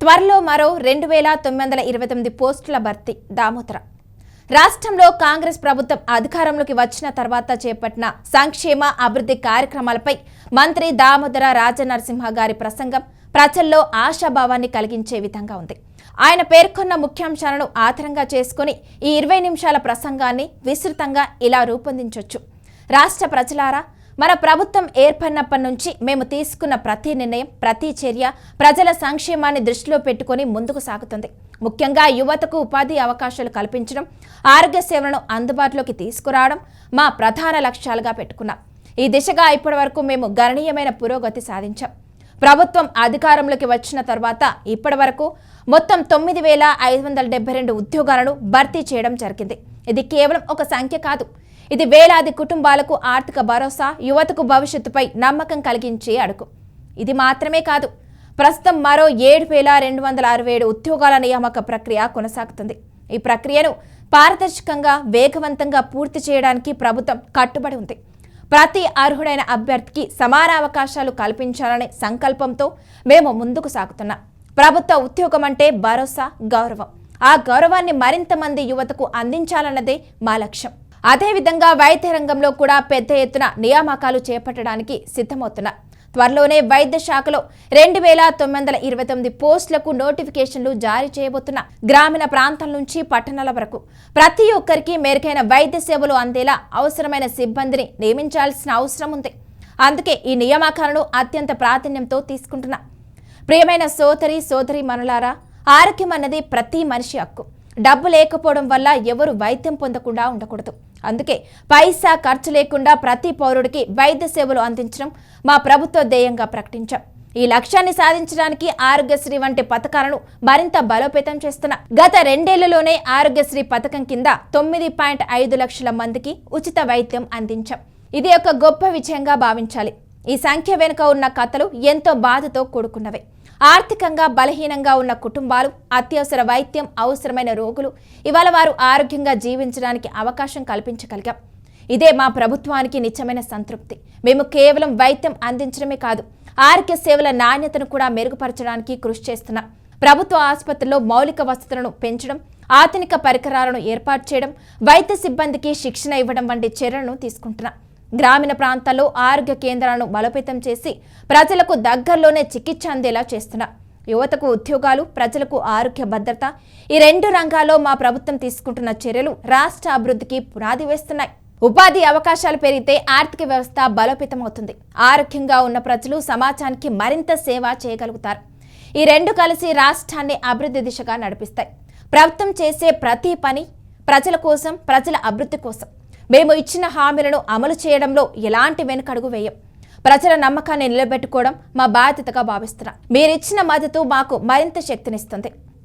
త్వరలో మరో 2929 పోస్టుల భర్తీ. దామోదర రాష్ట్రంలో కాంగ్రెస్ ప్రభుత్వం అధికారంలోకి వచ్చిన తర్వాత చేపట్టిన సంక్షేమ అభివృద్ధి కార్యక్రమాలపై మంత్రి దామోదర రాజనరసింహ గారి ప్రసంగం ప్రజల్లో ఆశాభావాన్ని కలిగించే విధంగా ఉంది. ఆయన పేర్కొన్న ముఖ్యాంశాలను ఆధారంగా చేసుకుని ఈ 20 నిమిషాల ప్రసంగాన్ని విస్తృతంగా ఇలా రూపొందించొచ్చు. రాష్ట్ర ప్రజలారా, మన ప్రభుత్వం ఏర్పడినప్పటి నుంచి మేము తీసుకున్న ప్రతి నిర్ణయం, ప్రతి చర్య ప్రజల సంక్షేమాన్ని దృష్టిలో పెట్టుకుని ముందుకు సాగుతుంది. ముఖ్యంగా యువతకు ఉపాధి అవకాశాలు కల్పించడం, ఆరోగ్య సేవలను అందుబాటులోకి తీసుకురావడం మా ప్రధాన లక్ష్యాలుగా పెట్టుకున్నాం. ఈ దిశగా ఇప్పటి వరకు మేము గణనీయమైన పురోగతి సాధించాం. ప్రభుత్వం అధికారంలోకి వచ్చిన తర్వాత ఇప్పటి వరకు మొత్తం 9,572 ఉద్యోగాలను భర్తీ చేయడం జరిగింది. ఇది కేవలం ఒక సంఖ్య కాదు, ఇది వేలాది కుటుంబాలకు ఆర్థిక భరోసా, యువతకు భవిష్యత్తుపై నమ్మకం కలిగించే అడుగు. ఇది మాత్రమే కాదు, ప్రస్తుతం మరో 7,267 ఉద్యోగాల నియామక ప్రక్రియ కొనసాగుతుంది. ఈ ప్రక్రియను పారదర్శకంగా, వేగవంతంగా పూర్తి చేయడానికి ప్రభుత్వం కట్టుబడి ఉంది. ప్రతి అర్హుడైన అభ్యర్థికి సమాన అవకాశాలు కల్పించాలనే సంకల్పంతో మేము ముందుకు సాగుతున్నాం. ప్రభుత్వ ఉద్యోగం అంటే భరోసా, గౌరవం. ఆ గౌరవాన్ని మరింత మంది యువతకు అందించాలన్నదే మా లక్ష్యం. అదేవిధంగా వైద్య రంగంలో కూడా పెద్ద ఎత్తున నియామకాలు చేపట్టడానికి సిద్ధమవుతున్నారు. త్వరలోనే వైద్య శాఖలో 2,929 పోస్టులకు నోటిఫికేషన్లు జారీ చేయబోతున్నా. గ్రామీణ ప్రాంతాల నుంచి పట్టణాల వరకు ప్రతి ఒక్కరికి మెరుగైన వైద్య సేవలు అందేలా అవసరమైన సిబ్బందిని నియమించాల్సిన అవసరం ఉంది. అందుకే ఈ నియామకాలను అత్యంత ప్రాధాన్యంతో తీసుకుంటున్నా. ప్రియమైన సోదరి మనులారా, ఆరోగ్యం అన్నది ప్రతి మనిషి హక్కు. డబ్బు లేకపోవడం వల్ల ఎవరు వైద్యం పొందకుండా ఉండకూడదు. అందుకే పైసా ఖర్చు లేకుండా ప్రతి పౌరుడికి వైద్య సేవలు అందించడం మా ప్రభుత్వ ధ్యేయంగా ప్రకటించాం. ఈ లక్ష్యాన్ని సాధించడానికి ఆరోగ్యశ్రీ వంటి పథకాలను మరింత బలోపేతం చేస్తున్నా. గత 2 ఏళ్లలోనే ఆరోగ్యశ్రీ పథకం కింద 9.5 లక్షల మందికి ఉచిత వైద్యం అందించాం. ఇది ఒక గొప్ప విజయంగా భావించాలి. ఈ సంఖ్య వెనుక ఉన్న కథలు ఎంతో బాధతో కూడుకున్నవే. ఆర్థికంగా బలహీనంగా ఉన్న కుటుంబాలు, అత్యవసర వైద్యం అవసరమైన రోగులు ఇవాళ వారు ఆరోగ్యంగా జీవించడానికి అవకాశం కల్పించగలిగాం. ఇదే మా ప్రభుత్వానికి నిజమైన సంతృప్తి. మేము కేవలం వైద్యం అందించడమే కాదు, ఆరోగ్య సేవల నాణ్యతను కూడా మెరుగుపరచడానికి కృషి చేస్తున్నాం. ప్రభుత్వ ఆసుపత్రుల్లో మౌలిక వసతులను పెంచడం, ఆధునిక పరికరాలను ఏర్పాటు చేయడం, వైద్య సిబ్బందికి శిక్షణ ఇవ్వడం వంటి చర్యలను తీసుకుంటున్నాం. గ్రామీణ ప్రాంతాల్లో ఆరోగ్య కేంద్రాలను బలోపేతం చేసి ప్రజలకు దగ్గరలోనే చికిత్స అందేలా చేస్తున్నా. యువతకు ఉద్యోగాలు, ప్రజలకు ఆరోగ్య భద్రత, ఈ 2 రంగాల్లో మా ప్రభుత్వం తీసుకుంటున్న చర్యలు రాష్ట్ర అభివృద్ధికి పునాది వేస్తున్నాయి. ఉపాధి అవకాశాలు పెరిగితే ఆర్థిక వ్యవస్థ బలోపేతం అవుతుంది. ఆరోగ్యంగా ఉన్న ప్రజలు సమాజానికి మరింత సేవ చేయగలుగుతారు. ఈ 2 కలిసి రాష్ట్రాన్ని అభివృద్ధి దిశగా నడిపిస్తాయి. ప్రభుత్వం చేసే ప్రతి పని ప్రజల కోసం, ప్రజల అభివృద్ధి కోసం. మేము ఇచ్చిన హామీలను అమలు చేయడంలో ఎలాంటి వెనుకడుగు వేయం. ప్రజల నమ్మకాన్ని నిలబెట్టుకోవడం మా బాధ్యతగా భావిస్తున్నాం. మీరిచ్చిన మద్దతు మాకు మరింత శక్తినిస్తుంది.